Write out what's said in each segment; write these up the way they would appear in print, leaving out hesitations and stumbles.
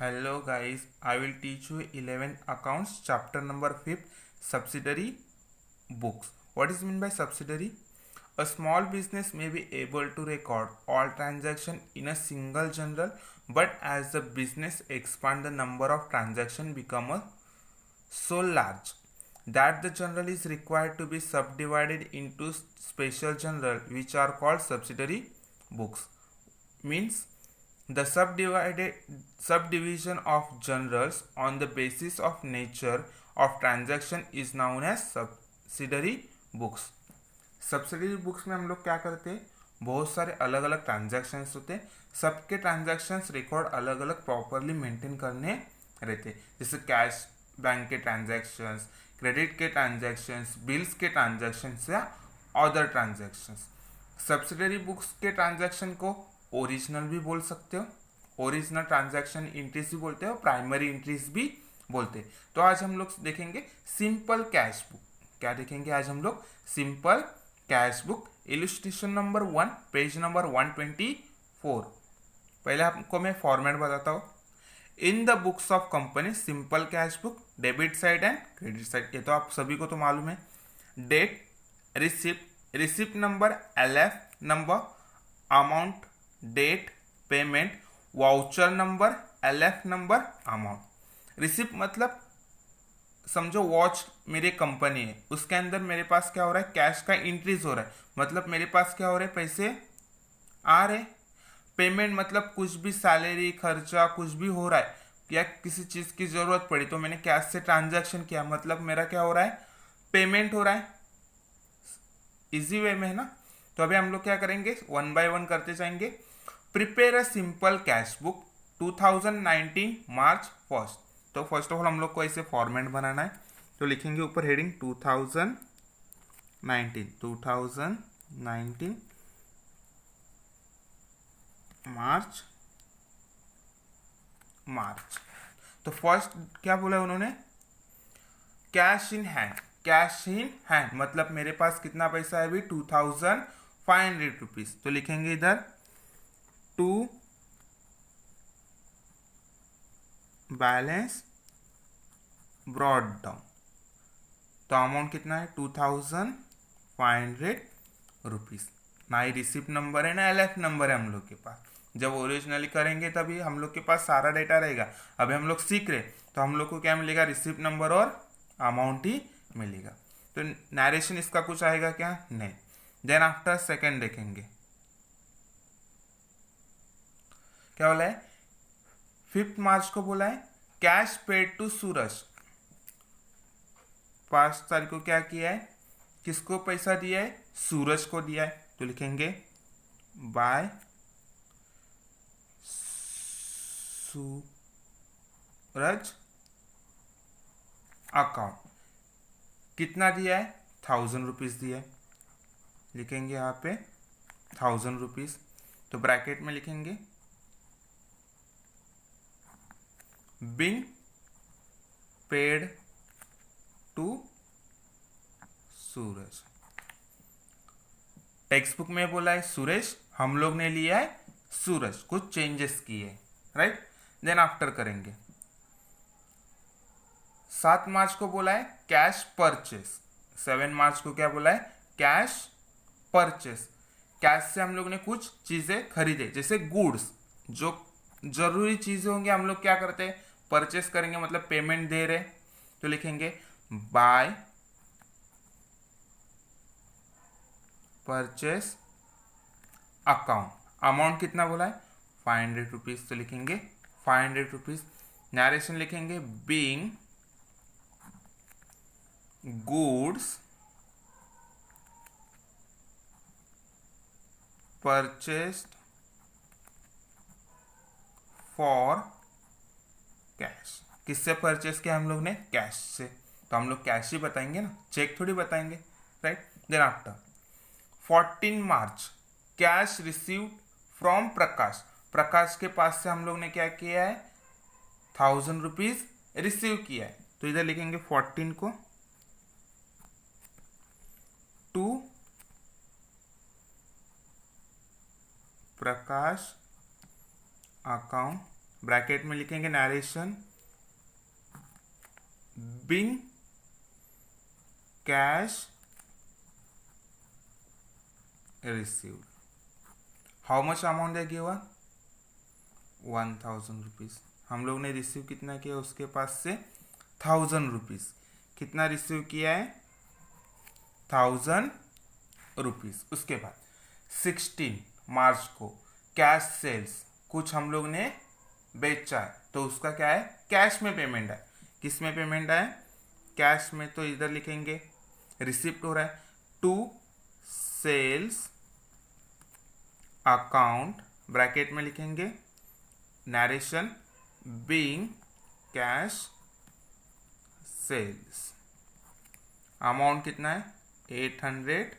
Hello guys, I will teach you 11 accounts chapter number 5 subsidiary books. What is meant by subsidiary? A small business may be able to record all transactions in a single journal, but as the business expand, the number of transactions become so large that the journal is required to be subdivided into special journal which are called subsidiary books. Means the subdivision of journals on the basis of nature of transaction is known as subsidiary books. Subsidiary books में हम लोग क्या करते हैं, बहुत सारे अलग अलग ट्रांजैक्शंस होते हैं, सबके ट्रांजैक्शंस रिकॉर्ड अलग अलग प्रॉपरली मेंटेन करने रहते हैं. जैसे कैश बैंक के ट्रांजैक्शंस, क्रेडिट के ट्रांजैक्शंस, बिल्स के ट्रांजैक्शंस या अदर ट्रांजैक्शंस. सब्सिडरी बुक्स के ट्रांजैक्शन को ओरिजिनल भी बोल सकते हो, ओरिजिनल ट्रांजैक्शन एंट्रीज भी बोलते हो, प्राइमरी एंट्रीज भी बोलते हैं. तो आज हम लोग देखेंगे सिंपल कैश बुक. क्या देखेंगे आज हम लोग? Simple cash book. Illustration number 1, page number 124. पहले आपको मैं फॉर्मेट बताता हूँ. In the books of company simple cash book, debit side and credit side. ये तो आप सभी को तो मालूम है. Date, receipt, receipt number, LF number, amount, date, payment, voucher number, LF number, amount. Receipt मतलब समझो वॉच मेरी कंपनी है, उसके अंदर मेरे पास क्या हो रहा है, कैश का इंक्रीज हो रहा है, मतलब मेरे पास क्या हो रहा है, पैसे आ रहे. पेमेंट मतलब कुछ भी सैलरी खर्चा कुछ भी हो रहा है या किसी चीज की जरूरत पड़ी तो मैंने कैश से ट्रांजैक्शन किया, मतलब मेरा क्या हो रहा है, पेमेंट हो रहा है. इजी वे में है ना. तो अभी हम लोग क्या करेंगे, वन बाय वन करते जाएंगे. Prepare a simple cash book 2019 मार्च 1. तो फर्स्ट ऑफ ऑल हम लोग को ऐसे फॉर्मेट बनाना है. तो लिखेंगे ऊपर हेडिंग 2019 मार्च. तो फर्स्ट क्या बोला उन्होंने, cash in hand. Cash in hand मतलब मेरे पास कितना पैसा है अभी, 2500 रुपीज. तो लिखेंगे इधर टू बैलेंस ब्रॉड डाउन. तो अमाउंट कितना है, 2500 रुपीज. ना ही रिसिप्ट नंबर है ना एलएफ नंबर है हम लोग के पास. जब ओरिजिनली करेंगे तभी हम लोग के पास सारा डेटा रहेगा. अभी हम लोग सीख रहे तो हम लोग को क्या मिलेगा, रिसिप्ट नंबर और अमाउंट ही मिलेगा. तो नरेशन इसका कुछ आएगा क्या, नहीं. देन आफ्टर सेकेंड देखेंगे क्या बोला है, 5 मार्च को बोला है कैश पेड टू सूरज. 5 तारीख को क्या किया है, किसको पैसा दिया है, सूरज को दिया है. तो लिखेंगे बाय सूरज अकाउंट. कितना दिया है, 1000 रुपीज दिया है. लिखेंगे यहाँ पे 1000 रुपीज. तो ब्रैकेट में लिखेंगे being paid to Suraj. Text book में बोला है सुरेश, हम लोग ने लिया है सूरज, कुछ चेंजेस किए, राइट. देन आफ्टर करेंगे 7 मार्च को बोला है कैश परचेस. 7 मार्च को क्या बोला है, कैश परचेस. कैश से हम लोग ने कुछ चीजें खरीदे, जैसे गुड्स, जो जरूरी चीजें होंगी हम लोग क्या करते हैं, परचेस करेंगे, मतलब पेमेंट दे रहे. तो लिखेंगे बाय परचेस अकाउंट. अमाउंट कितना बोला है, 500 रुपीज. तो लिखेंगे 500 रुपीज. नरेशन लिखेंगे being goods purchased for cash. किससे परचेस किया हम लोग ने, कैश से. तो हम लोग कैश ही बताएंगे ना, चेक थोड़ी बताएंगे, right. Then after 14 March cash receive from Prakash. Prakash के पास से हम लोग ने क्या किया है, 1000 रुपीज रिसीव किया है. तो इधर लिखेंगे 14 को टू प्रकाश अकाउंट ब्रैकेट में लिखेंगे narration being cash received. How much amount है गिवन 1000 रुपीज़। हम लोग ने रिसीव कितना किया उसके पास से 1000 रुपीज़। कितना रिसीव किया है 1000 रुपीज़। उसके बाद 16 मार्च को कैश सेल्स, कुछ हम लोग ने बेचा है तो उसका क्या है कैश में पेमेंट है। किस में पेमेंट है कैश में, तो इधर लिखेंगे रिसिप्ट हो रहा है टू सेल्स अकाउंट, ब्रैकेट में लिखेंगे narration being cash sales. Amount कितना है 800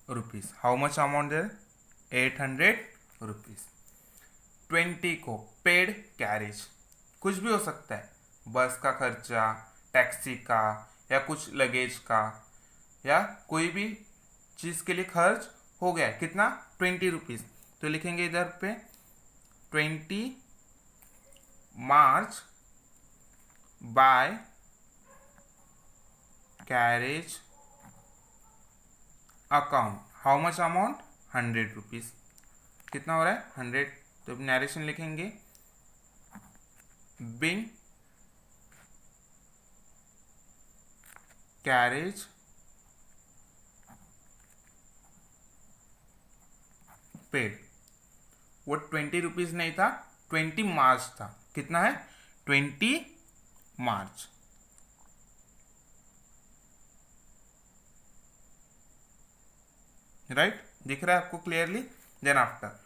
rupees. How much amount there 800 rupees. 20 को पेड कैरेज, कुछ भी हो सकता है, बस का खर्चा, टैक्सी का, या कुछ लगेज का, या कोई भी चीज़ के लिए खर्च हो गया। कितना 20 रुपीज़। तो लिखेंगे इधर पे 20 March by carriage account. How much amount 100 rupees. कितना हो रहा है 100। तो नरेशन लिखेंगे बिंग कैरेज पेड। वो 20 रुपीज़ नहीं था, 20 मार्च था। कितना है 20 मार्च। राइट, दिख रहा है आपको क्लियरली। देन आफ्टर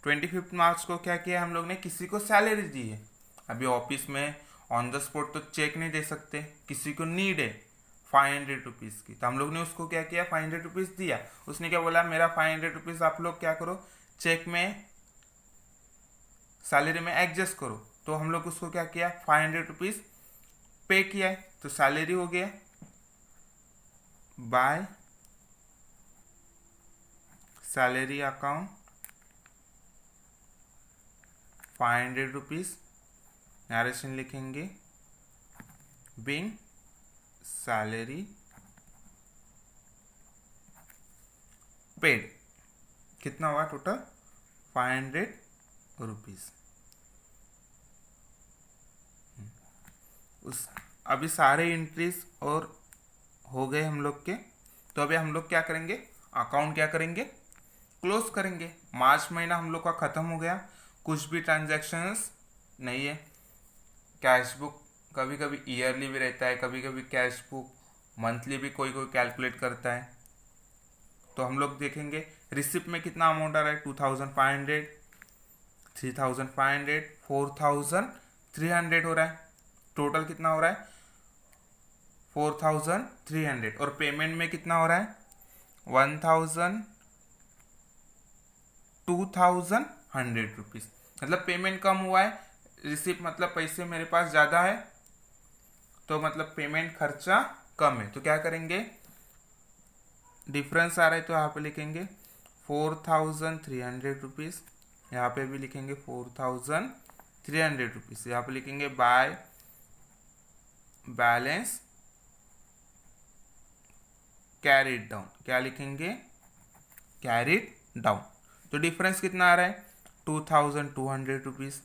25 मार्च को क्या किया हम लोग ने, किसी को सैलरी दी है। अभी ऑफिस में ऑन द स्पॉट तो चेक नहीं दे सकते, किसी को नीड है 500 रुपीज़ की, तो हम लोग ने उसको क्या किया 500 रुपीज़ दिया। उसने क्या बोला मेरा 500 रुपीज़ आप लोग क्या करो चेक में सैलरी में एडजस्ट करो। तो हम लोग उसको क्या किया 500 रुपीज़ पे किया है, तो सैलरी हो गया by salary account 500 rupees. Narration लिखेंगे बिंग सैलरी पेड। कितना हुआ टोटल 500 रुपीज़। उस अभी सारे एंट्रीज और हो गए हम लोग के। तो अभी हम लोग क्या करेंगे अकाउंट क्या करेंगे क्लोज करेंगे। मार्च महीना हम लोग का ख़त्म हो गया, कुछ भी ट्रांजैक्शंस नहीं है। कैश बुक कभी कभी ईयरली भी रहता है, कभी कभी कैश बुक मंथली भी कोई कोई कैलकुलेट करता है। तो हम लोग देखेंगे रिसिप्ट में कितना अमाउंट आ रहा है 2500, 3500, 4300 हो रहा है। टोटल कितना हो रहा है 4300। और पेमेंट में कितना हो रहा है 2100 रुपीज़। मतलब पेमेंट कम हुआ है, रिसिप्ट मतलब पैसे मेरे पास ज़्यादा है, तो मतलब पेमेंट खर्चा कम है। तो क्या करेंगे डिफरेंस आ रहा है तो यहाँ पे लिखेंगे 4300 रुपीज़। यहाँ पे भी लिखेंगे 4300 रुपीज़। यहाँ पे लिखेंगे बाय बैलेंस कैरिड डाउन। क्या लिखेंगे कैरिड डाउन। तो डिफरेंस कितना आ रहा है 2200 रुपीज़।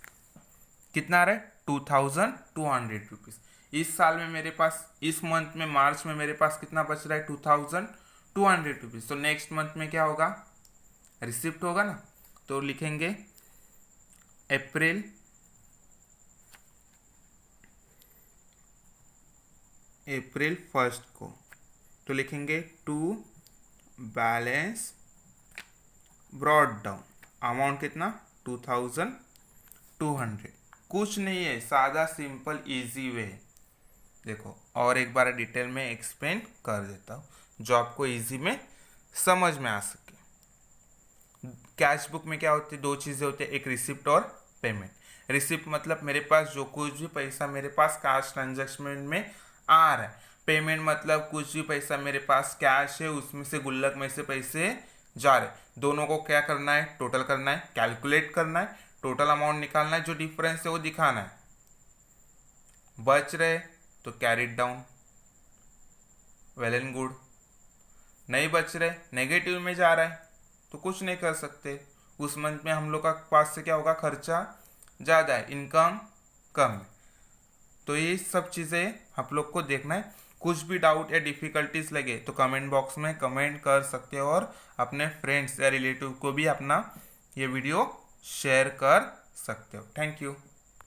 कितना आ रहा है 2200 रुपीज़। इस साल में मेरे पास इस मंथ में मार्च में मेरे पास कितना बच रहा है 2200 रुपीज़। तो नेक्स्ट मंथ में क्या होगा रिसिप्ट होगा ना, तो लिखेंगे अप्रैल अप्रैल 1 को, तो लिखेंगे to balance brought down amount कितना 2200। कुछ नहीं है, सादा सिंपल इजी वे है। देखो और एक बार डिटेल में एक्सप्लेन कर देता हूँ जो आपको इजी में समझ में आ सके। कैश बुक में क्या होती है, दो चीज़ें होती है, एक रिसिप्ट और पेमेंट। रिसिप्ट मतलब मेरे पास जो कुछ भी पैसा मेरे पास कैश ट्रांजैक्शन में आ रहा है। पेमेंट मतलब कुछ भी पैसा मेरे पास कैश है उसमें से गुल्लक में से पैसे जा रहे। दोनों को क्या करना है टोटल करना है, कैलकुलेट करना है। टोटल अमाउंट निकालना है, जो डिफरेंस है वो दिखाना है। बच रहे तो carry it down, well and good. नहीं बच रहे, नेगेटिव में जा रहा है तो कुछ नहीं कर सकते। उस मंथ में हम लोग का पास से क्या होगा, खर्चा ज़्यादा है, इनकम कम है। तो ये सब चीज़ें आप लोग को देखना है। कुछ भी डाउट या डिफ़िकल्टीज लगे तो कमेंट बॉक्स में कमेंट कर सकते हो और अपने फ्रेंड्स या रिलेटिव को भी अपना ये वीडियो शेयर कर सकते हो। Thank you.